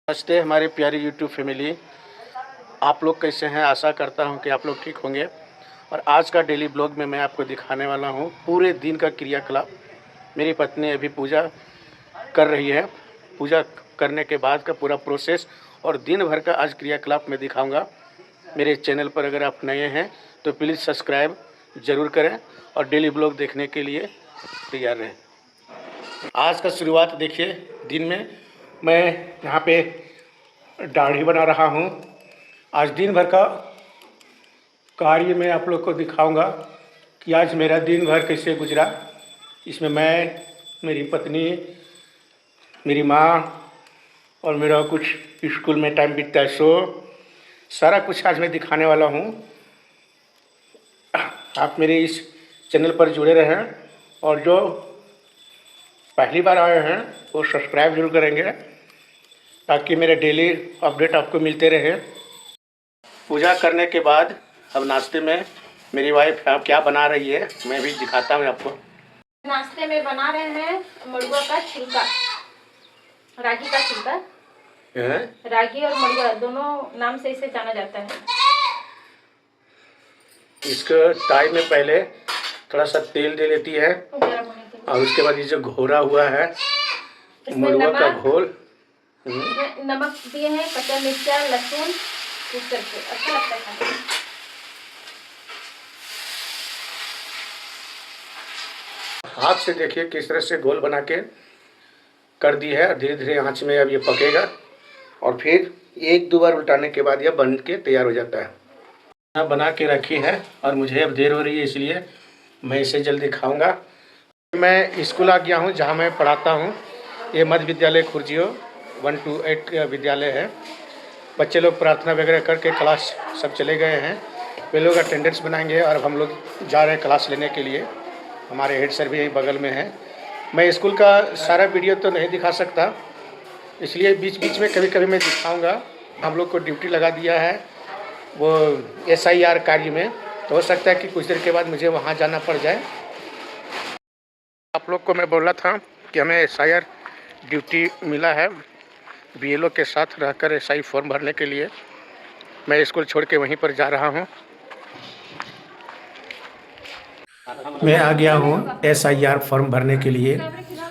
नमस्ते हमारे प्यारी यूट्यूब फैमिली। आप लोग कैसे हैं? आशा करता हूं कि आप लोग ठीक होंगे। और आज का डेली ब्लॉग में मैं आपको दिखाने वाला हूं पूरे दिन का क्रियाकलाप। मेरी पत्नी अभी पूजा कर रही है। पूजा करने के बाद का पूरा प्रोसेस और दिन भर का आज क्रियाकलाप मैं दिखाऊंगा। मेरे चैनल पर अगर आप नए हैं तो प्लीज़ सब्सक्राइब ज़रूर करें और डेली ब्लॉग देखने के लिए तैयार रहें। आज का शुरुआत देखिए, दिन में मैं यहाँ पे दाढ़ी बना रहा हूँ। आज दिन भर का कार्य मैं आप लोग को दिखाऊंगा कि आज मेरा दिन भर कैसे गुजरा। इसमें मैं, मेरी पत्नी, मेरी माँ और मेरा कुछ स्कूल में टाइम बीतता है, सो सारा कुछ आज मैं दिखाने वाला हूँ। आप मेरे इस चैनल पर जुड़े रहें और जो पहली बार आए हैं वो सब्सक्राइब जरूर करेंगे ताकि मेरे डेली अपडेट आपको मिलते रहे। पूजा करने के बाद अब नाश्ते में मेरी वाइफ क्या बना रही है मैं भी दिखाता हूँ आपको। नाश्ते में बना रहे हैं मड़ुआ का छिलका, रागी का छिलका। रागी और मड़ुआ दोनों नाम से इसे जाना जाता है। इसको ताई में पहले थोड़ा सा तेल दे लेती है और उसके बाद ये जो घोरा हुआ है मड़ुआ का घोल, नमक दिए हैं, कच्चा मिर्चा, लहसुन, इस करके अच्छा लगता है खाने में। हाथ से देखिए किस तरह से घोल बना के कर दी है। धीरे धीरे आंच में अब ये पकेगा और फिर एक दो बार उल्टाने के बाद यह बन के तैयार हो जाता है। बना के रखी है और मुझे अब देर हो रही है इसलिए मैं इसे जल्दी खाऊंगा। मैं स्कूल आ गया हूँ जहाँ मैं पढ़ाता हूँ। ये मध्य विद्यालय खुर्जियो 1 to 8 का विद्यालय है। बच्चे लोग प्रार्थना वगैरह करके क्लास सब चले गए हैं। वे लोग अटेंडेंस बनाएंगे और हम लोग जा रहे हैं क्लास लेने के लिए। हमारे हेड सर भी यहीं बगल में हैं। मैं स्कूल का सारा वीडियो तो नहीं दिखा सकता, इसलिए बीच बीच में कभी कभी मैं दिखाऊंगा। हम लोग को ड्यूटी लगा दिया है वो SIR कार्य में, तो हो सकता है कि कुछ देर के बाद मुझे वहाँ जाना पड़ जाए। आप लोग को मैं बोला था कि हमें SIR ड्यूटी मिला है BLO के साथ रहकर SI फॉर्म भरने के लिए। मैं स्कूल छोड़ के वहीं पर जा रहा हूँ। मैं आ गया हूँ SIR फॉर्म भरने के लिए।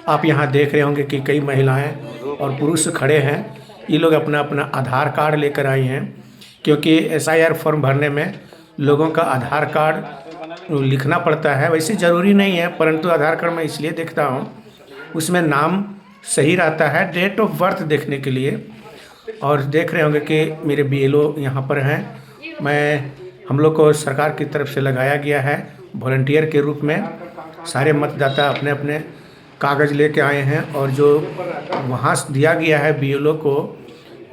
आप यहाँ देख रहे होंगे कि कई महिलाएं और पुरुष खड़े हैं। ये लोग अपना अपना आधार कार्ड लेकर आई हैं, क्योंकि SIR फॉर्म भरने में लोगों का आधार कार्ड लिखना पड़ता है। वैसे ज़रूरी नहीं है, परंतु आधार कार्ड मैं इसलिए देखता हूँ, उसमें नाम सही रहता है, डेट ऑफ बर्थ देखने के लिए। और देख रहे होंगे कि मेरे BLO यहाँ पर हैं। हम लोग को सरकार की तरफ से लगाया गया है वॉलंटियर के रूप में। सारे मतदाता अपने अपने कागज़ लेके आए हैं और जो वहाँ दिया गया है BLO को,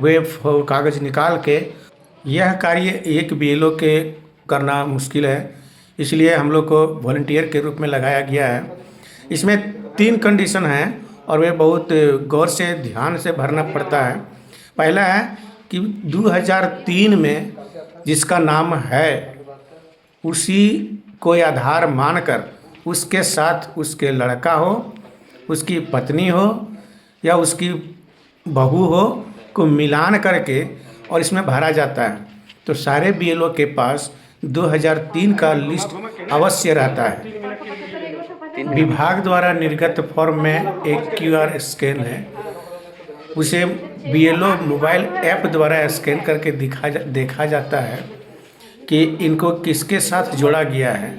वे कागज़ निकाल के, यह कार्य एक BLO के करना मुश्किल है, इसलिए हम लोग को वॉलंटियर के रूप में लगाया गया है। इसमें 3 कंडीशन हैं और वे बहुत गौर से ध्यान से भरना पड़ता है। पहला है कि 2003 में जिसका नाम है उसी को आधार मानकर उसके साथ उसके लड़का हो, उसकी पत्नी हो या उसकी बहू हो को मिलान करके और इसमें भरा जाता है। तो सारे BLO के पास 2003 का लिस्ट अवश्य रहता है। विभाग द्वारा निर्गत फॉर्म में एक QR स्कैन है, उसे BLO मोबाइल ऐप द्वारा स्कैन करके देखा जाता है कि इनको किसके साथ जोड़ा गया है।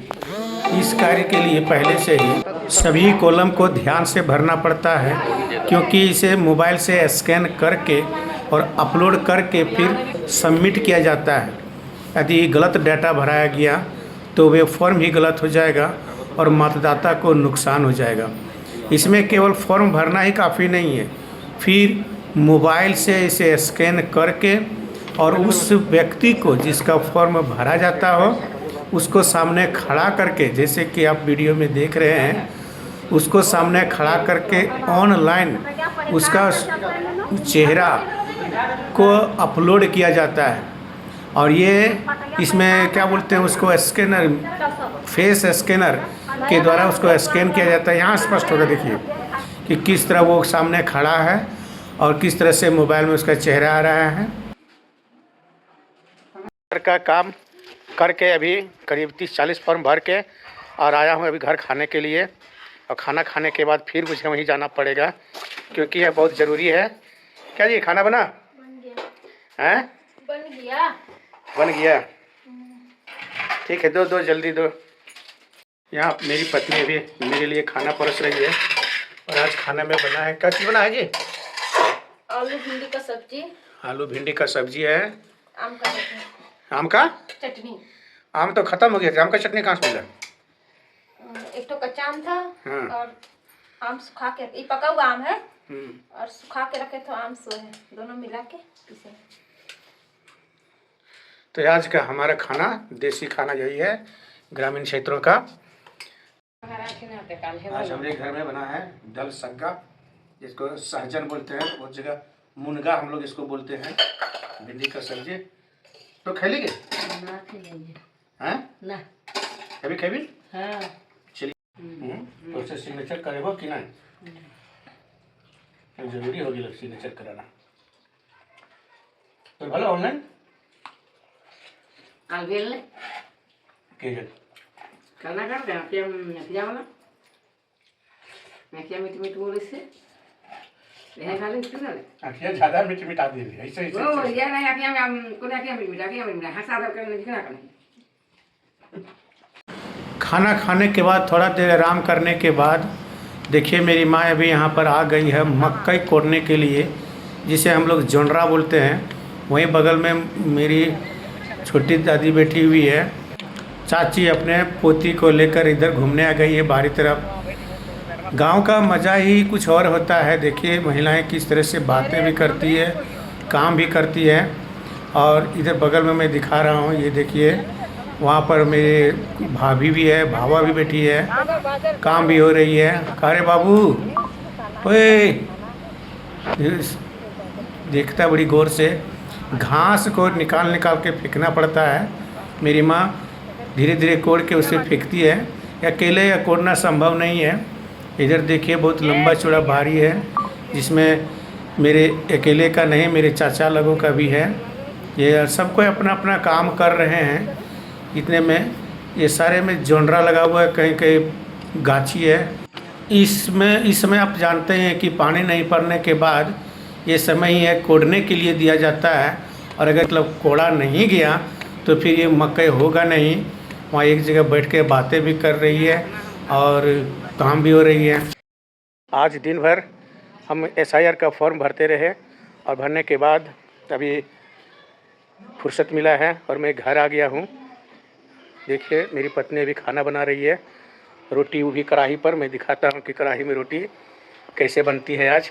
इस कार्य के लिए पहले से ही सभी कॉलम को ध्यान से भरना पड़ता है, क्योंकि इसे मोबाइल से स्कैन करके और अपलोड करके फिर सबमिट किया जाता है। यदि गलत डाटा भराया गया तो वे फॉर्म ही गलत हो जाएगा और मतदाता को नुकसान हो जाएगा। इसमें केवल फॉर्म भरना ही काफ़ी नहीं है, फिर मोबाइल से इसे स्कैन करके और उस व्यक्ति को जिसका फॉर्म भरा जाता हो उसको सामने खड़ा करके, जैसे कि आप वीडियो में देख रहे हैं, उसको सामने खड़ा करके ऑनलाइन उसका चेहरा को अपलोड किया जाता है। और ये इसमें क्या बोलते हैं उसको, स्कैनर, फेस स्कैनर के द्वारा उसको स्कैन किया जाता है। यहाँ स्पष्ट होगा, देखिए कि किस तरह वो सामने खड़ा है और किस तरह से मोबाइल में उसका चेहरा आ रहा है। घर का काम करके अभी करीब 30-40 फॉर्म भर के और आया हूँ अभी घर खाने के लिए। और खाना खाने के बाद फिर मुझे वहीं जाना पड़ेगा क्योंकि यह बहुत ज़रूरी है। क्या जी खाना बना? बन गया। हैं? बन गया। बन गया। ठीक है, दो जल्दी दो। यहाँ मेरी पत्नी अभी मेरे लिए खाना परोस रही है और आज खाने में बना है, क्या चीज़ बना है जी? आलू भिंडी का सब्जी। आलू भिंडी का सब्जी है। आम का चटनी। आम का चटनी। आम तो खत्म हो गया था, आम का चटनी कहाँ से मिला? एक तो कच्चा आम था हाँ। और आम सुखा के, ये पका हुआ आम है हम्म। और सुखा के रखे तो आम सो है, दोनों मिला के पीसे। तो आज का हमारा खाना देसी खाना यही है, ग्रामीण क्षेत्रों का। आज हमारे घर में बना है दल सग्गा, जिसको सहजन बोलते हैं, बहुत जगह मुनगा हम लोग इसको बोलते हैं। भिंडी का सब्जी तो खा लीजिए हैं ना कभी कभी। हाँ चलिए तो उससे सिग्नेचर करेगा कि नहीं, तो जरूरी होगी लोग सिग्नेचर कराना। तो भला ऑनलाइन अलबेल के जन करना कर दे क्या क्या वाला मैं क्या मीट बोले से यह खाली क्यों ना आखिर ज़्यादा मिटा देंगे ऐसे ऐसे वो यार नहीं आखिर हम को आखिर मीट हंसा दो करने कितना करने। खाना खाने के बाद थोड़ा देर आराम करने के बाद देखिए मेरी माँ अभी यहाँ पर आ गई है मकई कोड़ने के लिए, जिसे हम लोग जोंडरा बोलते हैं। वहीं बगल में मेरी छोटी दादी बैठी हुई है। चाची अपने पोती को लेकर इधर घूमने आ गई है बाहरी तरफ। गांव का मज़ा ही कुछ और होता है। देखिए महिलाएं किस तरह से बातें भी करती है, काम भी करती है। और इधर बगल में मैं दिखा रहा हूँ, ये देखिए वहाँ पर मेरे भाभी भी है, भावा भी बैठी है, काम भी हो रही है। अरे बाबू ओए, देखता बड़ी गौर से, घास को निकाल के फेंकना पड़ता है। मेरी माँ धीरे धीरे कोड़ के उसे फेंकती है, अकेले या कोड़ना संभव नहीं है। इधर देखिए बहुत लंबा चौड़ा बारी है, जिसमें मेरे अकेले का नहीं, मेरे चाचा लोगों का भी है। ये सबको अपना अपना काम कर रहे हैं। इतने में ये सारे में जोंडरा लगा हुआ है, कहीं कहीं गाछी है। इस समय आप जानते हैं कि पानी नहीं पड़ने के बाद ये समय ही है कोड़ने के लिए दिया जाता है। और अगर मतलब कोड़ा नहीं गया तो फिर ये मकई होगा नहीं। वहाँ एक जगह बैठ के बातें भी कर रही है और काम भी हो रही है। आज दिन भर हम SIR का फॉर्म भरते रहे और भरने के बाद अभी फुर्सत मिला है और मैं घर आ गया हूँ। देखिए मेरी पत्नी अभी खाना बना रही है, रोटी वो भी कढ़ाई पर। मैं दिखाता हूँ कि कढ़ाई में रोटी कैसे बनती है आज।